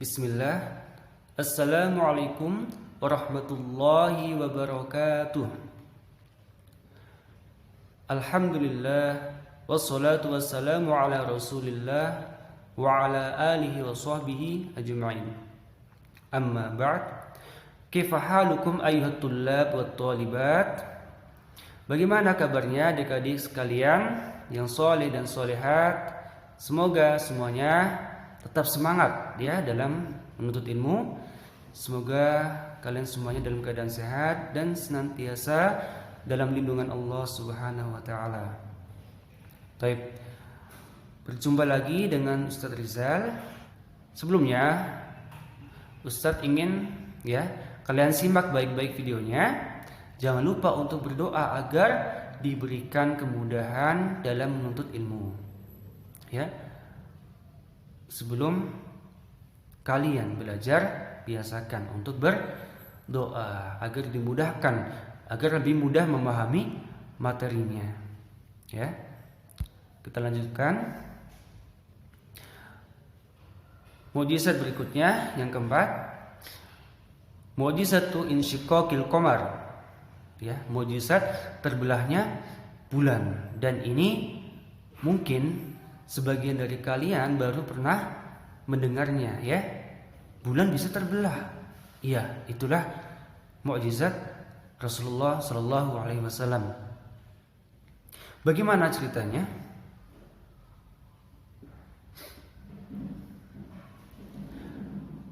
Bismillah. Assalamualaikum warahmatullahi wabarakatuh. Alhamdulillah, wassalatu wassalamu ala rasulillah wa ala alihi wa sahbihi ajma'in. Amma ba'd. Kaifa halukum ayyuhat tullab wat talibat? Bagaimana kabarnya adik-adik sekalian yang soleh dan solehat? Semoga semuanya tetap semangat ya dalam menuntut ilmu. Semoga kalian semuanya dalam keadaan sehat dan senantiasa dalam lindungan Allah Subhanahu wa taala. Baik. Berjumpa lagi dengan Ustadz Rizal. Sebelumnya Ustadz ingin ya kalian simak baik-baik videonya. Jangan lupa untuk berdoa agar diberikan kemudahan dalam menuntut ilmu. Ya. Sebelum kalian belajar, biasakan untuk berdoa agar dimudahkan, agar lebih mudah memahami materinya. Ya. Kita lanjutkan. Mukjizat berikutnya yang keempat. Mukjizatu insyiqaqil qamar. Ya, mukjizat terbelahnya bulan, dan ini mungkin sebagian dari kalian baru pernah mendengarnya ya. Bulan bisa terbelah. Iya, itulah mukjizat Rasulullah sallallahu alaihi wasallam. Bagaimana ceritanya?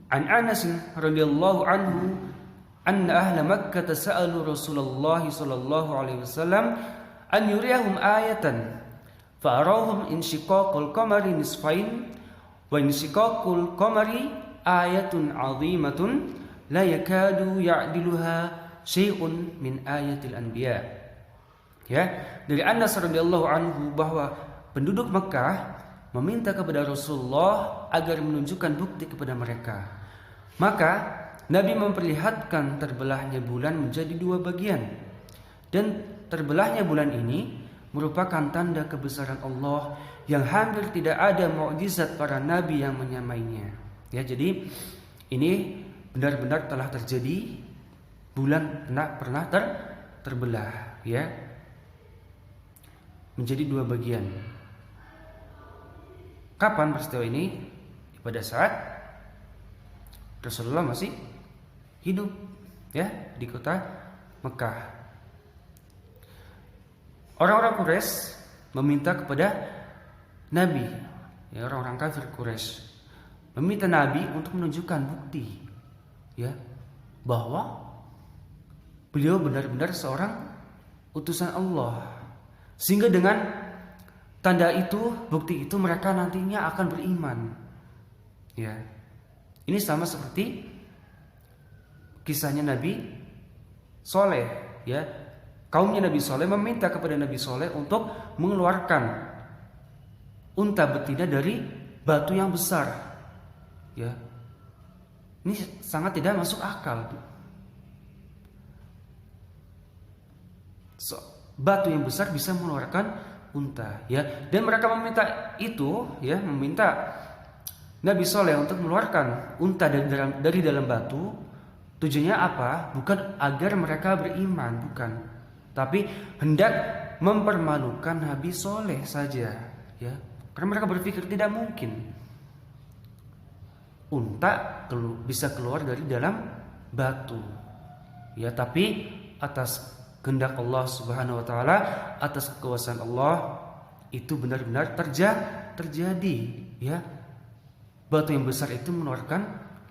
An Anas radhiyallahu anhu anna ahla Makkah sa'alu Rasulullah sallallahu alaihi wasallam an yuriyahum ayatan fa'arahum insyiqaqul qamari nisfain wa insyiqaqul qamari ayatun 'azimatun la yakadu ya'diluha syai'un min ayatil anbiya. Ya, dari Anas radhiyallahu anhu bahwa penduduk Mekah meminta kepada Rasulullah agar menunjukkan bukti kepada mereka. Maka Nabi memperlihatkan terbelahnya bulan menjadi dua bagian, dan terbelahnya bulan ini merupakan tanda kebesaran Allah yang hampir tidak ada mukjizat para nabi yang menyamainya. Ya, jadi ini benar-benar telah terjadi, bulan pernah terbelah ya menjadi dua bagian. Kapan peristiwa ini? Pada saat Rasulullah masih hidup ya di kota Mekah. Orang-orang Quraisy meminta kepada Nabi, ya orang-orang kafir Quraisy meminta Nabi untuk menunjukkan bukti, ya bahwa beliau benar-benar seorang utusan Allah, sehingga dengan tanda itu, bukti itu mereka nantinya akan beriman. Ya, ini sama seperti kisahnya Nabi Soleh, ya. Kaumnya Nabi Soleh meminta kepada Nabi Soleh untuk mengeluarkan unta betina dari batu yang besar. Ya, ini sangat tidak masuk akal. Batu yang besar bisa mengeluarkan unta, ya. Dan mereka meminta itu, ya, meminta Nabi Soleh untuk mengeluarkan unta dari dalam batu. Tujuannya apa? Bukan agar mereka beriman, bukan, tapi hendak mempermalukan Nabi Soleh saja, ya. Karena mereka berpikir tidak mungkin unta bisa keluar dari dalam batu, ya. Tapi atas kehendak Allah Subhanahu wa taala, atas kekuasaan Allah, itu benar-benar terjadi, ya. Batu yang besar itu mengeluarkan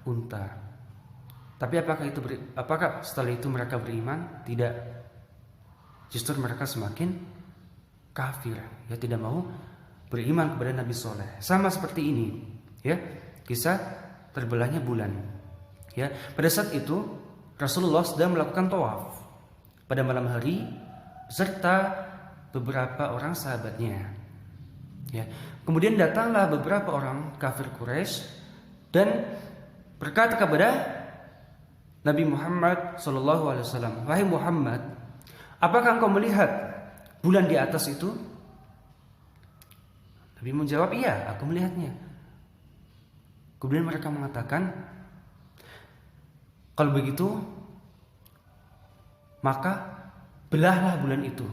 unta. Tapi apakah setelah itu mereka beriman? Tidak. Justru mereka semakin kafir, ya, tidak mau beriman kepada Nabi Soleh. Sama seperti ini, ya, kisah terbelahnya bulan. Ya, pada saat itu Rasulullah sedang melakukan tawaf pada malam hari beserta beberapa orang sahabatnya. Ya, kemudian datanglah beberapa orang kafir Quraisy dan berkata kepada Nabi Muhammad SAW, "Wahai Muhammad, apakah engkau melihat bulan di atas itu?" Nabi menjawab, "Iya, aku melihatnya." Kemudian mereka mengatakan, kalau begitu maka belahlah bulan itu.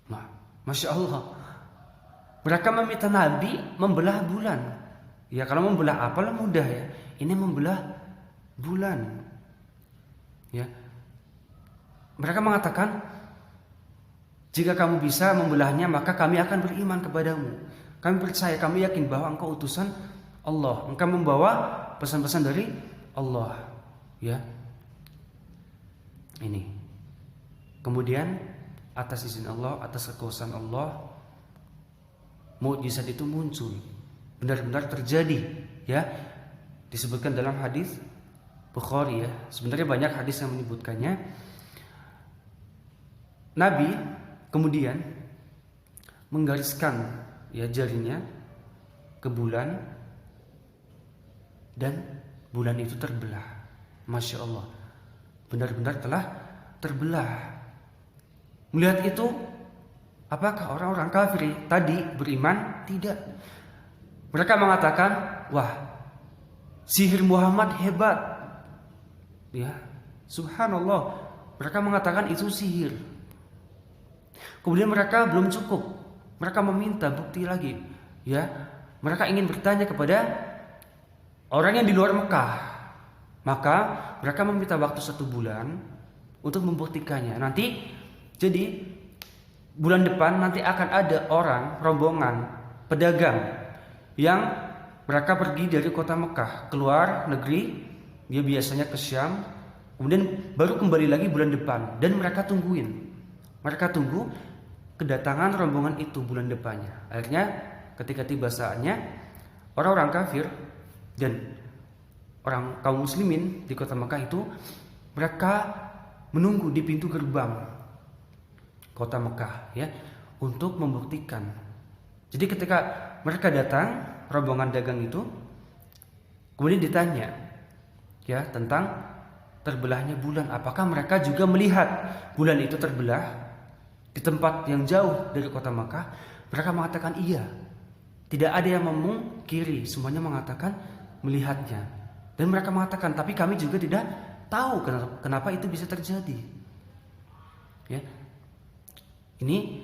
Nah, Masya Allah, mereka meminta Nabi membelah bulan. Ya, kalau membelah apalah mudah ya. Ini membelah bulan. Ya. Mereka mengatakan, jika kamu bisa membelahnya, maka kami akan beriman kepadamu. Kami percaya, kami yakin bahwa engkau utusan Allah. Engkau membawa pesan-pesan dari Allah. Ya. Ini. Kemudian atas izin Allah, atas kekuasaan Allah, mukjizat itu muncul. Benar-benar terjadi, ya. Disebutkan dalam hadis Bukhari ya. Sebenarnya banyak hadis yang menyebutkannya. Nabi kemudian menggariskan ya jarinya ke bulan dan bulan itu terbelah. Masya Allah, benar-benar telah terbelah. Melihat itu, apakah orang-orang kafir tadi beriman? Tidak. Mereka mengatakan, wah, sihir Muhammad hebat. Ya, subhanallah. Mereka mengatakan itu sihir. Kemudian mereka belum cukup. Mereka meminta bukti lagi. Ya, mereka ingin bertanya kepada orang yang di luar Mekah. Maka mereka meminta waktu 1 bulan untuk membuktikannya. Nanti, jadi bulan depan nanti akan ada orang, rombongan, pedagang yang mereka pergi dari kota Mekah keluar negeri. Dia biasanya ke Syam, kemudian baru kembali lagi bulan depan, dan mereka tungguin. Mereka tunggu kedatangan rombongan itu bulan depannya. Akhirnya ketika tiba saatnya, orang-orang kafir dan orang kaum muslimin di kota Mekah itu, mereka menunggu di pintu gerbang kota Mekah ya, untuk membuktikan. Jadi ketika mereka datang, rombongan dagang itu, kemudian ditanya ya tentang terbelahnya bulan. Apakah mereka juga melihat bulan itu terbelah di tempat yang jauh dari kota Makkah? Mereka mengatakan iya. Tidak ada yang memungkiri, semuanya mengatakan melihatnya. Dan mereka mengatakan, tapi kami juga tidak tahu kenapa itu bisa terjadi. Ya. Ini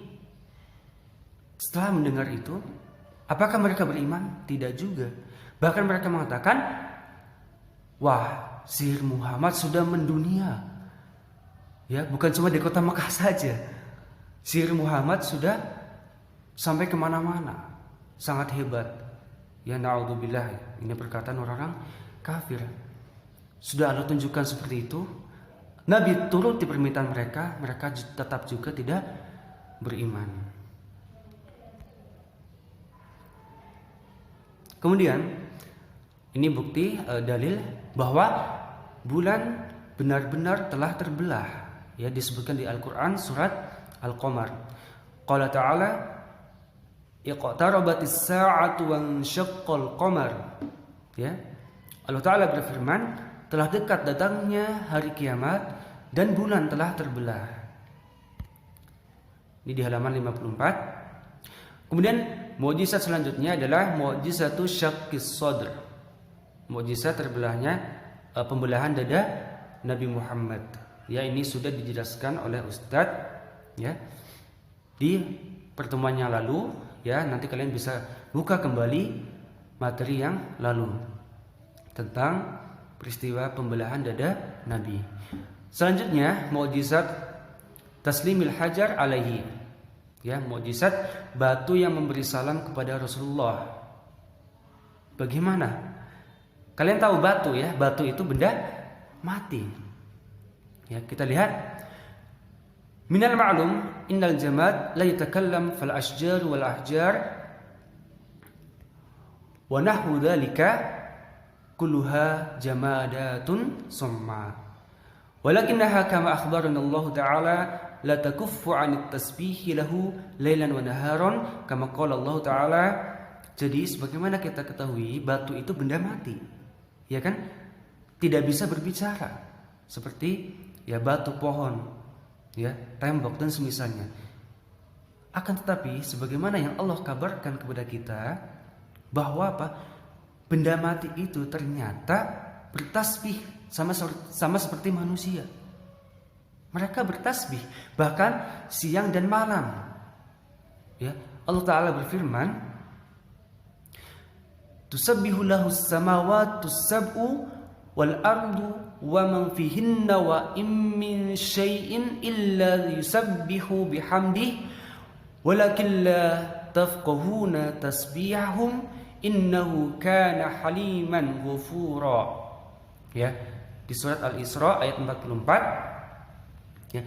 setelah mendengar itu, apakah mereka beriman? Tidak juga. Bahkan mereka mengatakan, wah, sihir Muhammad sudah mendunia. Ya, bukan cuma di kota Makkah saja. Sihir Muhammad sudah sampai kemana-mana. Sangat hebat. Ya, na'udzubillah. Ini perkataan orang-orang kafir. Sudah Allah tunjukkan seperti itu. Nabi turut di permintaan mereka. Mereka tetap juga tidak beriman. Kemudian ini bukti dalil bahwa bulan benar-benar telah terbelah. Ya, disebutkan di Al-Qur'an surat Al-Qamar. Qala ta'ala iqtarabatis sa'atu wansyaqqal qamar. Ya. Allah Ta'ala berfirman, telah dekat datangnya hari kiamat dan bulan telah terbelah. Ini di halaman 54. Kemudian mukjizat selanjutnya adalah mukjizatu syaqqis sadr. Mukjizat terbelahnya pembelahan dada Nabi Muhammad. Ya, ini sudah dijelaskan oleh Ustadz ya di pertemuan yang lalu. Ya, nanti kalian bisa buka kembali materi yang lalu tentang peristiwa pembelahan dada Nabi. Selanjutnya mukjizat taslimil hajar alaihi. Ya, mukjizat batu yang memberi salam kepada Rasulullah. Bagaimana? Kalian tahu batu ya, batu itu benda mati. Ya, kita lihat. Minal ma'lum innal jamad la yatakallam fal ashjar wal ahjar wa nahwu dzalika kulluha jamadatun summa walakinnaha kama akhbarana Allah Ta'ala la takuffu 'anit tasbih lahu lailan wa naharan kama qala Allah Ta'ala. Jadi sebagaimana kita ketahui, batu itu benda mati. Ya kan? Tidak bisa berbicara. Seperti ya batu, pohon, ya, tembok dan semisalnya. Akan tetapi sebagaimana yang Allah kabarkan kepada kita bahwa apa? Benda mati itu ternyata bertasbih sama seperti manusia. Mereka bertasbih bahkan siang dan malam. Ya, Allah Ta'ala berfirman, "Tusabbihu lahu as-samawati as-sab'u wal ardu wa man fihinna wa in min syai'in illa yusabbihu bihamdihi walakin la tafqahuna tasbihahum innahu kana haliman ghafura." Ya, di surat Al-Isra ayat 44. Ya,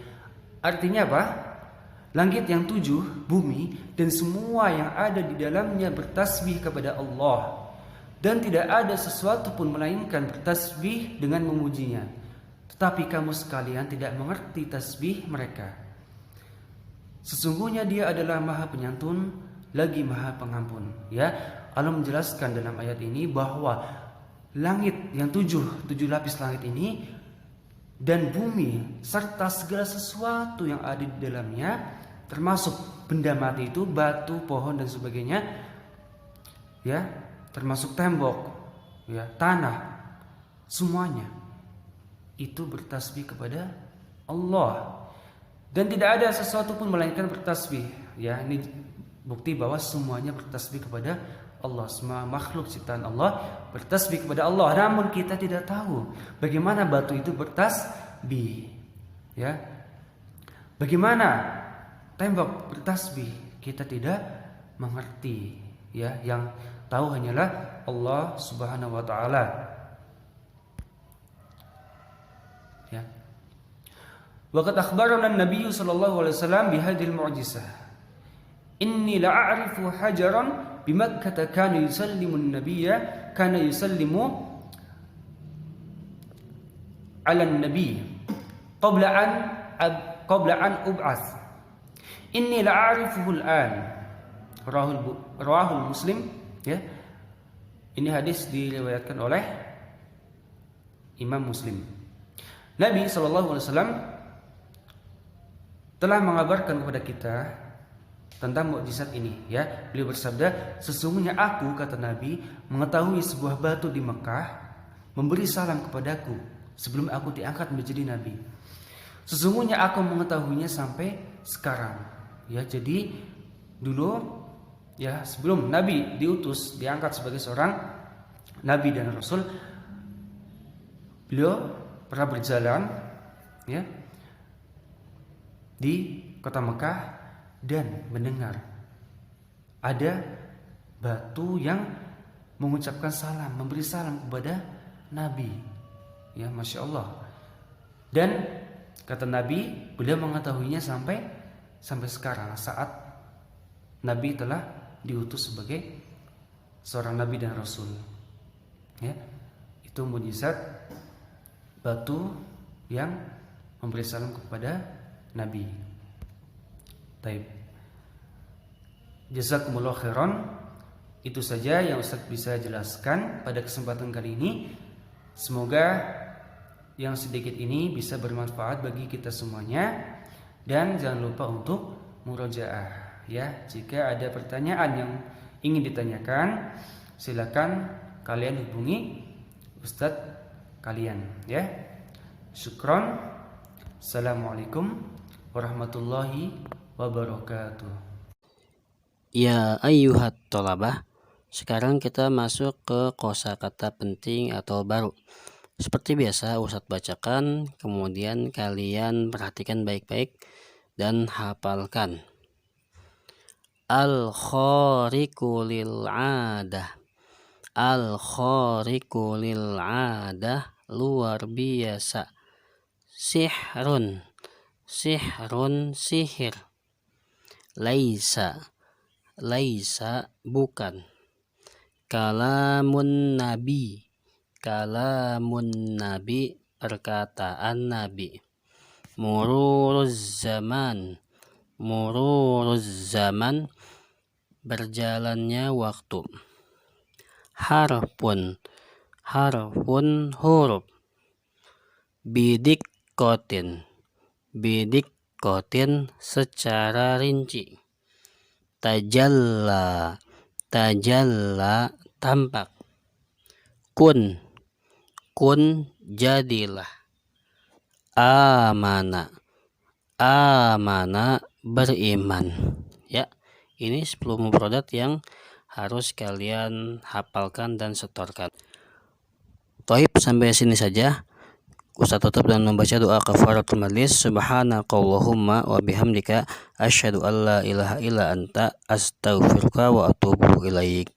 artinya apa? Langit yang 7, bumi dan semua yang ada di dalamnya bertasbih kepada Allah, dan tidak ada sesuatu pun melainkan bertasbih dengan memujinya. Tetapi kamu sekalian tidak mengerti tasbih mereka. Sesungguhnya Dia adalah Maha Penyantun lagi Maha Pengampun. Ya, Allah menjelaskan dalam ayat ini bahwa langit yang 7 lapis langit ini dan bumi serta segala sesuatu yang ada di dalamnya, termasuk benda mati itu, batu, pohon dan sebagainya, ya, termasuk tembok, ya, tanah, semuanya itu bertasbih kepada Allah, dan tidak ada sesuatu pun melainkan bertasbih. Ya, ini bukti bahwa semuanya bertasbih kepada Allah. Semua makhluk ciptaan Allah bertasbih kepada Allah. Namun kita tidak tahu bagaimana batu itu bertasbih, ya. Bagaimana tembok bertasbih, kita tidak mengerti, ya. Yang tahu hanyalah Allah Subhanahu wa taala. Ya. Waqad akhbarana an-nabiy sallallahu alaihi wasallam bihadhil mu'jizah. Inni la'arifu hajaran bi Makkah kana yusallimu an-nabiyya kana yusallimu 'ala an-nabiy qabla an ub'ats. Inni la'arifuhu al-an. Rawahul Muslim, ya. Ini hadis diriwayatkan oleh Imam Muslim. Nabi SAW telah mengabarkan kepada kita tentang mukjizat ini, ya. Beliau bersabda, "Sesungguhnya aku," kata Nabi, "mengetahui sebuah batu di Mekah memberi salam kepadaku sebelum aku diangkat menjadi nabi. Sesungguhnya aku mengetahuinya sampai sekarang." Ya, jadi dulu, ya, sebelum Nabi diutus, diangkat sebagai seorang nabi dan rasul, beliau pernah berjalan, ya, di kota Mekah dan mendengar ada batu yang mengucapkan salam, memberi salam kepada Nabi. Ya, Masya Allah. Dan kata Nabi, beliau mengetahuinya sampai sekarang, saat Nabi telah diutus sebagai seorang Nabi dan Rasul. Ya, itu mukjizat batu yang memberi salam kepada Nabi. Taib. Jazakumullah khairan. Itu saja yang Ustaz bisa jelaskan pada kesempatan kali ini. Semoga yang sedikit ini bisa bermanfaat bagi kita semuanya, dan jangan lupa untuk murojaah, ya. Jika ada pertanyaan yang ingin ditanyakan, silakan kalian hubungi Ustadz kalian, ya. Syukron. Assalamualaikum warahmatullahi wabarakatuh. Ya ayyuhat thalabah, sekarang kita masuk ke kosakata penting atau baru. Seperti biasa Ustadz bacakan, kemudian kalian perhatikan baik-baik dan hafalkan. Al-khariqu lil'adah. Al-khariqu lil'adah, luar biasa. Sihrun, sihrun, sihir. Laisa, laisa, bukan. Kalamun nabi, kalamun nabi, perkataan nabi. Mururuz zaman, mururuz zaman, berjalannya waktu. Harfun, harfun, huruf. Bidik kotin, bidik kotin, secara rinci. Tajalla, tajalla tampak. Kun jadilah. Amana beriman. Ya, ini 10 mufradat yang harus kalian hafalkan dan setorkan. Taib, sampai sini saja. Ustaz tutup dan membaca doa kafaratul majlis. Subhanakallahumma wa bihamdika asyhadu an la ilaha illa anta astaghfiruka wa atubu ilaik.